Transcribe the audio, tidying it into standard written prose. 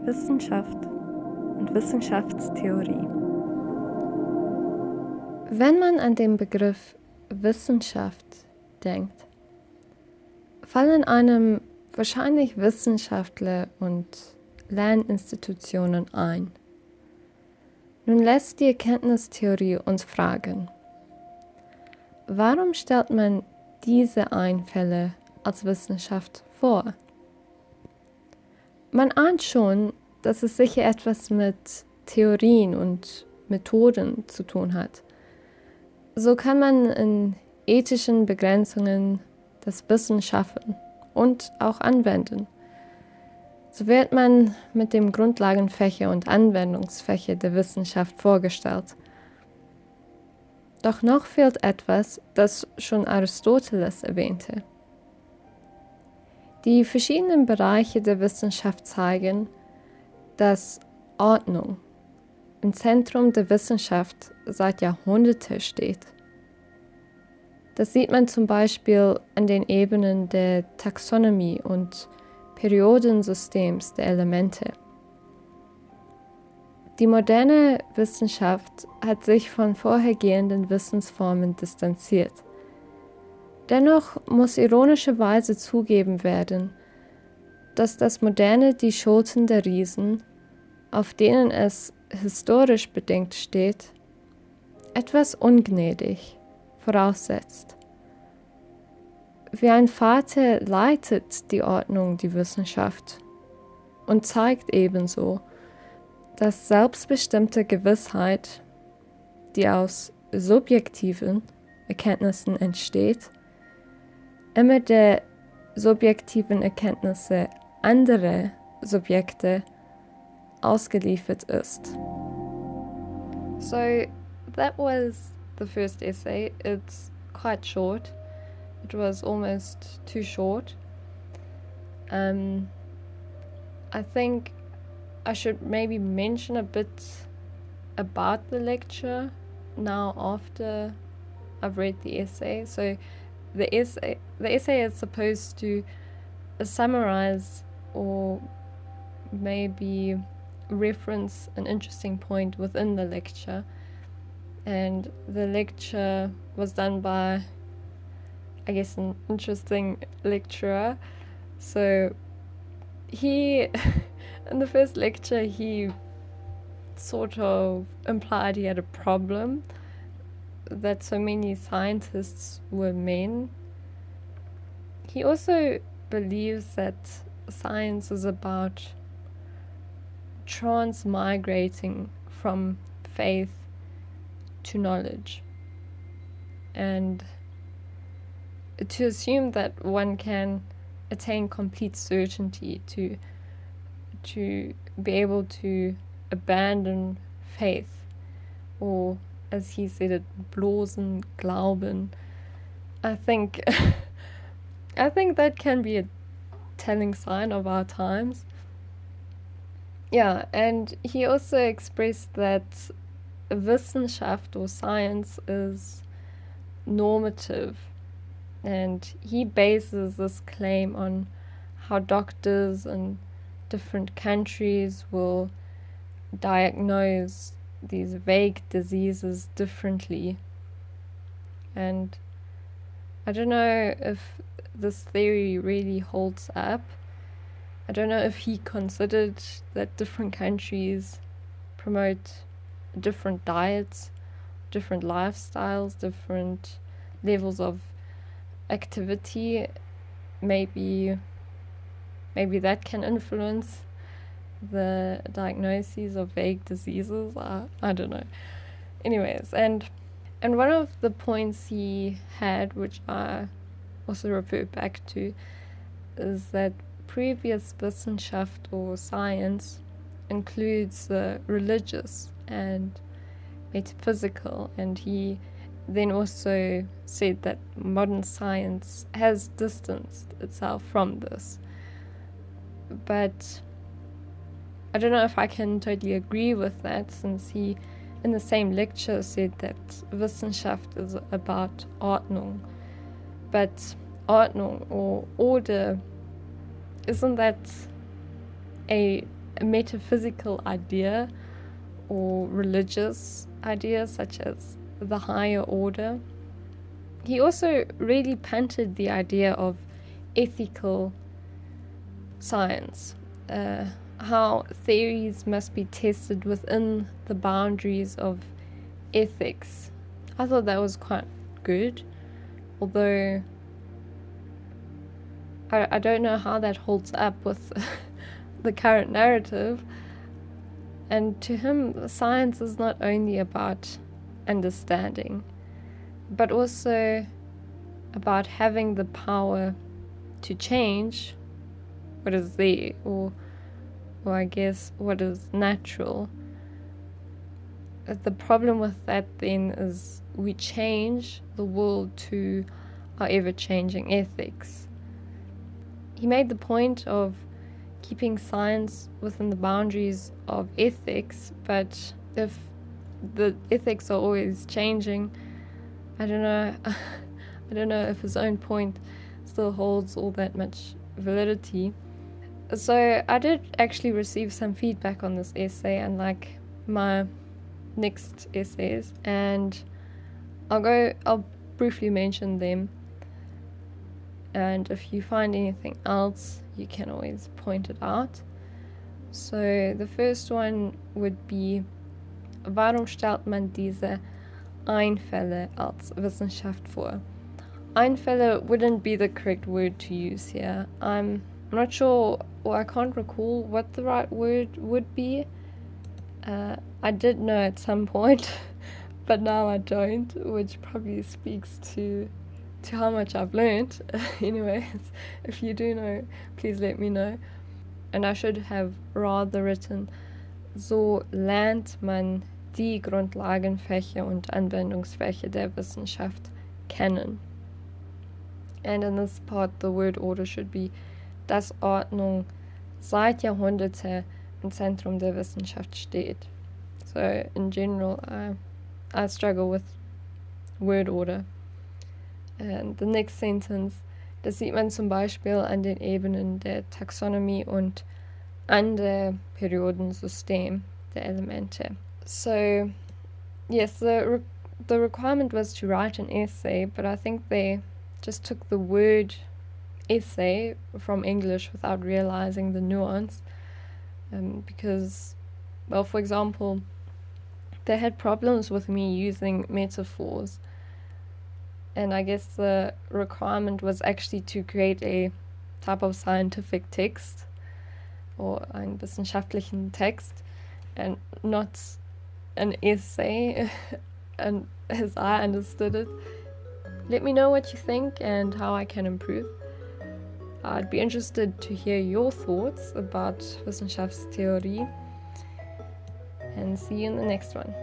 Wissenschaft und Wissenschaftstheorie. Wenn man an den Begriff Wissenschaft denkt, fallen einem wahrscheinlich Wissenschaftler und Lerninstitutionen ein. Nun lässt die Erkenntnistheorie uns fragen, warum stellt man diese Einfälle als Wissenschaft vor? Man ahnt schon, dass es sicher etwas mit Theorien und Methoden zu tun hat. So kann man in ethischen Begrenzungen das Wissen schaffen und auch anwenden. So wird man mit dem Grundlagenfächer und Anwendungsfächer der Wissenschaft vorgestellt. Doch noch fehlt etwas, das schon Aristoteles erwähnte. Die verschiedenen Bereiche der Wissenschaft zeigen, dass Ordnung im Zentrum der Wissenschaft seit Jahrhunderten steht. Das sieht man zum Beispiel an den Ebenen der Taxonomie und Periodensystems der Elemente. Die moderne Wissenschaft hat sich von vorhergehenden Wissensformen distanziert. Dennoch muss ironischerweise zugeben werden, dass das Moderne die Schulden der Riesen, auf denen es historisch bedingt steht, etwas ungnädig voraussetzt. Wie ein Vater leitet die Ordnung die Wissenschaft und zeigt ebenso, dass selbstbestimmte Gewissheit, die aus subjektiven Erkenntnissen entsteht, immer der subjektiven Erkenntnisse anderer Subjekte ausgeliefert ist. So that was the first essay. It's quite short. It was almost too short. I think I should maybe mention a bit about the lecture now after I've read the essay. So the essay is supposed to summarize or maybe reference an interesting point within the lecture, and the lecture was done by, I guess, an interesting lecturer. So he in the first lecture he sort of implied he had a problem that so many scientists were men. He also believes that science is about transmigrating from faith to knowledge, and to assume that one can attain complete certainty, to be able to abandon faith, or as he said it, bloßen Glauben. I think that can be a telling sign of our times. Yeah, and he also expressed that Wissenschaft or science is normative, and he bases this claim on how doctors in different countries will diagnose these vague diseases differently. And I don't know if this theory really holds up. I don't know if he considered that different countries promote different diets, different lifestyles, different levels of activity. Maybe that can influence the diagnoses of vague diseases. I don't know. Anyways, and one of the points he had, which I also refer back to, is that previous Wissenschaft or science includes the religious and metaphysical, and he then also said that modern science has distanced itself from this. But I don't know if I can totally agree with that, since he in the same lecture said that Wissenschaft is about Ordnung. But Ordnung or order, isn't that a a metaphysical idea or religious ideas such as the higher order. He also really punted the idea of ethical science, how theories must be tested within the boundaries of ethics. I thought that was quite good, although I don't know how that holds up with the current narrative. And to him, science is not only about understanding, but also about having the power to change what is there, or I guess what is natural. The problem with that then is we change the world to our ever-changing ethics. He made the point of keeping science within the boundaries of ethics, but if the ethics are always changing, I don't know if his own point still holds all that much validity. So I did actually receive some feedback on this essay, unlike my next essays, and I'll briefly mention them, and if you find anything else you can always point it out. So the first one would be: Warum stellt man diese Einfälle als Wissenschaft vor? Einfälle wouldn't be the correct word to use here. I'm not sure, or I can't recall what the right word would be. I did know at some point, but now I don't, which probably speaks to how much I've learned. Anyways, if you do know, please let me know. And I should have rather written: So lernt man die Grundlagenfächer und Anwendungsfächer der Wissenschaft kennen. And in this part, the word order should be: dass Ordnung seit Jahrhunderte im Zentrum der Wissenschaft steht. So in general, I struggle with word order. And the next sentence, das sieht man zum Beispiel an den Ebenen der Taxonomie und an der Periodensystem der Elemente. So yes, the requirement was to write an essay, but I think they just took the word essay from English without realizing the nuance, because, well, for example, they had problems with me using metaphors, and I guess the requirement was actually to create a type of scientific text, or einen wissenschaftlichen Text, and not an essay, and as I understood it. Let me know what you think and how I can improve. I'd be interested to hear your thoughts about Wissenschaftstheorie, and see you in the next one.